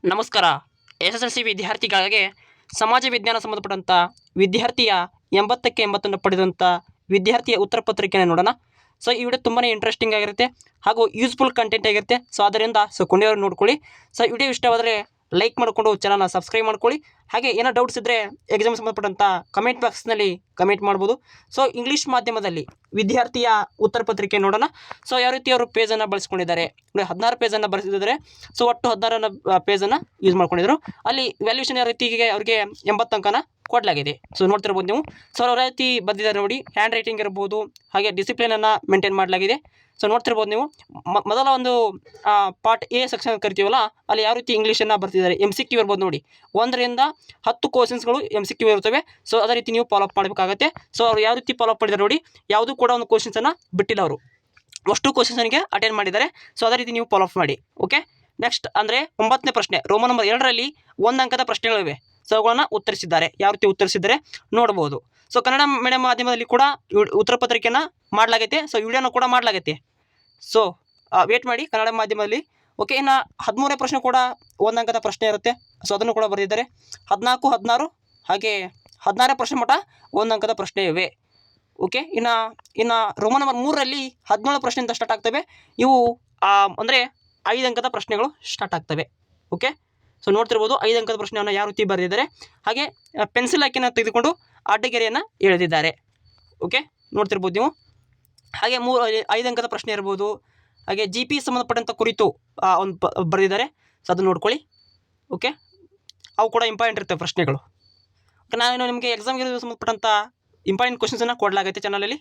ನಮಸ್ಕಾರ. SSLC ವಿದ್ಯಾರ್ಥಿಗಳಿಗೆ ಸಮಾಜ ವಿಜ್ಞಾನ ಸಂಬಂಧಪಟ್ಟಂಥ ವಿದ್ಯಾರ್ಥಿಯ 80ಕ್ಕೆ 80 ಪಡೆದಂಥ ವಿದ್ಯಾರ್ಥಿಯ ಉತ್ತರ ಪತ್ರಿಕೆಯನ್ನು ನೋಡೋಣ. ಸೊ ಈ ವಿಡಿಯೋ ತುಂಬಾ ಇಂಟ್ರೆಸ್ಟಿಂಗ್ ಆಗಿರುತ್ತೆ ಹಾಗೂ ಯೂಸ್ಫುಲ್ ಕಂಟೆಂಟ್ ಆಗಿರುತ್ತೆ. ಸೊ ಅದರಿಂದ ಕೊನೆಯವರೆಗೂ ನೋಡ್ಕೊಳ್ಳಿ. ಸೊ ವಿಡಿಯೋ ಇಷ್ಟವಾದರೆ ಲೈಕ್ ಮಾಡಿಕೊಂಡು ಚಾನಲ್ನ ಸಬ್ಸ್ಕ್ರೈಬ್ ಮಾಡ್ಕೊಳ್ಳಿ. ಹಾಗೆ ಏನೋ ಡೌಟ್ಸ್ ಇದ್ದರೆ ಎಕ್ಸಾಮ್ ಸಂಬಂಧಪಟ್ಟಂಥ ಕಮೆಂಟ್ ಬಾಕ್ಸ್ನಲ್ಲಿ ಕಮೆಂಟ್ ಮಾಡ್ಬೋದು. ಸೊ ಇಂಗ್ಲೀಷ್ ಮಾಧ್ಯಮದಲ್ಲಿ ವಿದ್ಯಾರ್ಥಿಯ ಉತ್ತರ ಪತ್ರಿಕೆ ನೋಡೋಣ. ಸೊ ಯಾವ ರೀತಿ ಅವರು ಪೇಜನ್ನು ಬಳಸ್ಕೊಂಡಿದ್ದಾರೆ, 16 ಪೇಜನ್ನು ಬರೆಸಿದ್ದಾರೆ. ಸೊ ಒಟ್ಟು 16 ಪೇಜನ್ನು ಯೂಸ್ ಮಾಡ್ಕೊಂಡಿದ್ರು. ಅಲ್ಲಿ ವ್ಯಾಲ್ಯೂಷನ್ ಯಾವ ರೀತಿಗೆ ಅವ್ರಿಗೆ 80 ಅಂಕನ ಕೊಡಲಾಗಿದೆ. ಸೊ ನೋಡ್ತಿರ್ಬೋದು ನೀವು. ಸೊ ಅವ್ರ ರೀತಿ ಬಂದಿದ್ದಾರೆ ನೋಡಿ, ಹ್ಯಾಂಡ್ ರೈಟಿಂಗ್ ಇರ್ಬೋದು, ಹಾಗೆ ಡಿಸಿಪ್ಲಿನನ್ನು ಮೇಂಟೈನ್ ಮಾಡಲಾಗಿದೆ. ಸೊ ನೋಡ್ತಿರ್ಬೋದು ನೀವು. ಮೊದಲ ಒಂದು ಪಾರ್ಟ್ ಎ ಸೆಕ್ಷನ್ ಕರಿತೀವಲ್ಲ, ಅಲ್ಲಿ ಯಾವ ರೀತಿ ಇಂಗ್ಲೀಷನ್ನು ಬರ್ತಿದ್ದಾರೆ. MCQ ಇರ್ಬೋದು ನೋಡಿ, 1ರಿಂದ 10 ಕ್ವಶನ್ಸ್ಗಳು MCQ ಇರ್ತವೆ. ಸೊ ಅದೇ ರೀತಿ ನೀವು ಫಾಲೋಅಪ್ ಮಾಡಬೇಕಾಗತ್ತೆ. ಸೊ ಅವ್ರು ಯಾವ ರೀತಿ ಫಾಲೋಅಪ್ ಮಾಡಿದ್ದಾರೆ ನೋಡಿ, ಯಾವುದೂ ಕೂಡ ಒಂದು ಕ್ವಶನ್ಸನ್ನು ಬಿಟ್ಟಿಲ್ಲ ಅವರು, ಅಷ್ಟು ಕ್ವಶನ್ಸ್ನಿಗೆ ಅಟೆಂಡ್ ಮಾಡಿದ್ದಾರೆ. ಸೊ ಅದೇ ರೀತಿ ನೀವು ಫಾಲೋಅಪ್ ಮಾಡಿ. ಓಕೆ, ನೆಕ್ಸ್ಟ್ ಅಂದರೆ 9ನೇ ಪ್ರಶ್ನೆ, ರೋಮನ್ ನಂಬರ್ 2ರಲ್ಲಿ 1 ಅಂಕದ ಪ್ರಶ್ನೆಗಳಿವೆ. ಸೊ ಅವುಗಳನ್ನು ಉತ್ತರಿಸಿದ್ದಾರೆ. ಯಾವ ರೀತಿ ಉತ್ತರಿಸಿದ್ದಾರೆ ನೋಡ್ಬೋದು. ಸೊ ಕನ್ನಡ ಮೀಡಿಯಂ ಮಾಧ್ಯಮದಲ್ಲಿ ಕೂಡ ಉತ್ತರ ಪತ್ರಿಕೆಯನ್ನು ಮಾಡಲಾಗೈತೆ. ಸೊ ವಿಡಿಯೋನ ಕೂಡ ಮಾಡಲಾಗೈತೆ. ಸೊ ವೇಟ್ ಮಾಡಿ ಕನ್ನಡ ಮಾಧ್ಯಮದಲ್ಲಿ. ಓಕೆ, ಇನ್ನು 13ನೇ ಪ್ರಶ್ನೆ ಕೂಡ 1 ಅಂಕದ ಪ್ರಶ್ನೆ ಇರುತ್ತೆ. ಸೊ ಅದನ್ನು ಕೂಡ ಬರೆದಿದ್ದಾರೆ. 14, 16 ಹಾಗೆ 16ನೇ ಪ್ರಶ್ನೆ ಮಟ್ಟ 1 ಅಂಕದ ಪ್ರಶ್ನೆ ಇವೆ. ಓಕೆ, ಇನ್ನು ರೋಮನ್ ನಂಬರ್ 3ರಲ್ಲಿ 17 ಪ್ರಶ್ನೆಯಿಂದ ಸ್ಟಾರ್ಟ್ ಆಗ್ತವೆ. ಇವು ಅಂದರೆ 5 ಅಂಕದ ಪ್ರಶ್ನೆಗಳು ಸ್ಟಾರ್ಟ್ ಆಗ್ತವೆ. ಓಕೆ, ಸೊ ನೋಡ್ತಿರ್ಬೋದು 5 ಅಂಕದ ಪ್ರಶ್ನೆಯನ್ನು ಯಾವ ರೀತಿ ಬರೆದಿದ್ದಾರೆ. ಹಾಗೆ ಪೆನ್ಸಿಲ್ ಆಯ್ಕೆಯನ್ನು ತೆಗೆದುಕೊಂಡು ಅಡ್ಡಗೆರೆಯನ್ನು ಎಳೆದಿದ್ದಾರೆ. ಓಕೆ, ನೋಡ್ತಿರ್ಬೋದು ನೀವು. ಹಾಗೆ 5 ಅಂಕದ ಪ್ರಶ್ನೆ ಇರ್ಬೋದು. ಹಾಗೆ GP ಸಂಬಂಧಪಟ್ಟಂಥ ಕುರಿತು ಒಂದು ಬರೆದಿದ್ದಾರೆ. ಸೊ ಅದನ್ನು ನೋಡ್ಕೊಳ್ಳಿ. ಓಕೆ, ಅವು ಕೂಡ ಇಂಪಾರ್ಟೆಂಟ್ ಇರ್ತವೆ ಪ್ರಶ್ನೆಗಳು. ಓಕೆ, ನಾನು ನಿಮಗೆ ಎಕ್ಸಾಮ್ಗೆ ಸಂಬಂಧಪಟ್ಟಂಥ ಇಂಪಾರ್ಟೆಂಟ್ ಕ್ವಶನ್ಸನ್ನು ಕೊಡಲಾಗೈತೆ ಚಾನಲಲ್ಲಿ.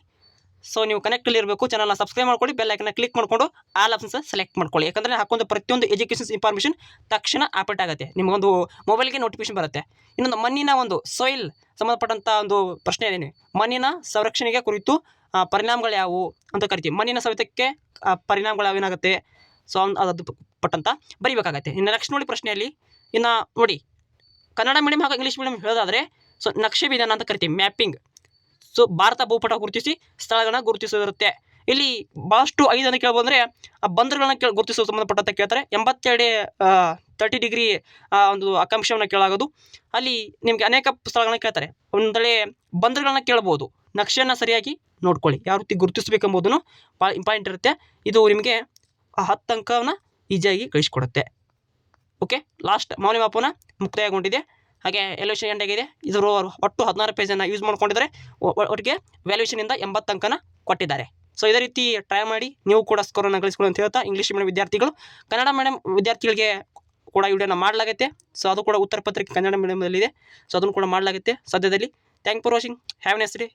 ಸೊ ನೀವು ಕನೆಕ್ಟಲ್ಲಿ ಇರಬೇಕು. ಚಾನಲ್ನ ಸಬ್ಸ್ಕ್ರೈಬ್ ಮಾಡ್ಕೊಳ್ಳಿ, ಬೆಲ್ ಐಕನ್ನ ಕ್ಲಿಕ್ ಮಾಡಿಕೊಂಡು ಆಲ್ ಆಪ್ಷನ್ಸ್ ಸೆಲೆಕ್ಟ್ ಮಾಡ್ಕೊಳ್ಳಿ. ಯಾಕಂದರೆ ಹಾಕೊಂಡು ಪ್ರತಿಯೊಂದು ಎಜುಕೇಷನ್ಸ್ ಇನ್ಫಾರ್ಮೇಷನ್ ತಕ್ಷಣ ಅಪ್ಡೇಟ್ ಆಗುತ್ತೆ, ನಿಮಗೊಂದು ಮೊಬೈಲ್ಗೆ ನೋಟಿಫಿಕೇಶನ್ ಬರುತ್ತೆ. ಇನ್ನೊಂದು ಮಣ್ಣಿನ ಒಂದು ಸಾಯಿಲ್ ಸಂಬಂಧಪಟ್ಟಂಥ ಒಂದು ಪ್ರಶ್ನೆ ಏನೇನು, ಮಣ್ಣಿನ ಸಂರಕ್ಷಣೆಗೆ ಕುರಿತು ಪರಿಣಾಮಗಳು ಯಾವುವು ಅಂತ ಕರಿತೀವಿ. ಮಣ್ಣಿನ ಸವೆತಕ್ಕೆ ಪರಿಣಾಮಗಳು ಯಾವೇನಾಗುತ್ತೆ, ಸೊ ಅದು ಪಟ್ಟಂತ ಬರೀಬೇಕಾಗತ್ತೆ. ಇನ್ನು ನೆಕ್ಸ್ಟ್ ನೋಡಿ ಪ್ರಶ್ನೆಯಲ್ಲಿ, ಇನ್ನು ನೋಡಿ ಕನ್ನಡ ಮೀಡಿಯಂ ಹಾಗೂ ಇಂಗ್ಲೀಷ್ ಮೀಡಿಯಂ ಹೇಳೋದಾದರೆ, ಸೊ ನಕ್ಷೆ ವಿಧಾನ ಅಂತ ಕರಿತೀವಿ, ಮ್ಯಾಪಿಂಗ್. ಸೊ ಭಾರತ ಭೂಪಟ ಗುರುತಿಸಿ ಸ್ಥಳಗಳನ್ನ ಗುರುತಿಸೋದಿರುತ್ತೆ. ಇಲ್ಲಿ ಭಾಳಷ್ಟು 5 ಅನ್ನು ಕೇಳ್ಬೋದು. ಅಂದರೆ ಬಂದರುಗಳನ್ನ ಗುರುತಿಸೋ ಸಂಬಂಧಪಟ್ಟಂತ ಕೇಳ್ತಾರೆ. 30 ಡಿಗ್ರಿ ಒಂದು ಅಕ್ಷಾಂಶವನ್ನು ಕೇಳಾಗೋದು. ಅಲ್ಲಿ ನಿಮಗೆ ಅನೇಕ ಸ್ಥಳಗಳನ್ನ ಕೇಳ್ತಾರೆ. ಒಂದೊಂದಳೆ ಬಂದರುಗಳನ್ನ ಕೇಳ್ಬೋದು. ನಕ್ಷೆಯನ್ನು ಸರಿಯಾಗಿ ನೋಡ್ಕೊಳ್ಳಿ, ಯಾವ ರೀತಿ ಗುರುತಿಸಬೇಕೆಂಬುದನ್ನು ಭಾಳ ಇಂಪಾರ್ಟೆಂಟ್ ಇರುತ್ತೆ. ಇದು ನಿಮಗೆ 10 ಅಂಕವನ್ನು ಈಸಿಯಾಗಿ ಗಳಿಸ್ಕೊಡುತ್ತೆ. ಓಕೆ, ಲಾಸ್ಟ್ ಮೌಲ್ಯಮಾಪನ ಮುಕ್ತಾಯಗೊಂಡಿದೆ. ಹಾಗೆ ವ್ಯಾಲ್ಯೂಷನ್ ಎಂಡ್ ಆಗಿದೆ. ಇದರ ಒಟ್ಟು 16 ಪೇಜನ್ನು ಯೂಸ್ ಮಾಡ್ಕೊಂಡಿದ್ದಾರೆ. ಒಟ್ಟಿಗೆ ವ್ಯಾಲ್ಯೂಷನಿಂದ 80 ಅಂಕನ ಕೊಟ್ಟಿದ್ದಾರೆ. ಸೊ ಇದೇ ರೀತಿ ಟ್ರೈ ಮಾಡಿ ನೀವು ಕೂಡ ಸ್ಕೋರನ್ನು ಗಳಿಸ್ಕೊಳ್ಳಿ ಅಂತ ಹೇಳ್ತಾ, ಇಂಗ್ಲೀಷ್ ಮೀಡಿಯಂ ವಿದ್ಯಾರ್ಥಿಗಳು, ಕನ್ನಡ ಮೀಡಿಯಂ ವಿದ್ಯಾರ್ಥಿಗಳಿಗೆ ಕೂಡ ವಿಡಿಯೋನ ಮಾಡಲಾಗುತ್ತೆ. ಸೊ ಅದು ಕೂಡ ಉತ್ತರ ಪತ್ರಿಕೆ ಕನ್ನಡ ಮೀಡಿಯಮಲ್ಲಿದೆ. ಸೊ ಅದನ್ನು ಕೂಡ ಮಾಡಲಾಗುತ್ತೆ ಸದ್ಯದಲ್ಲಿ. Thank for watching. Have A nice day.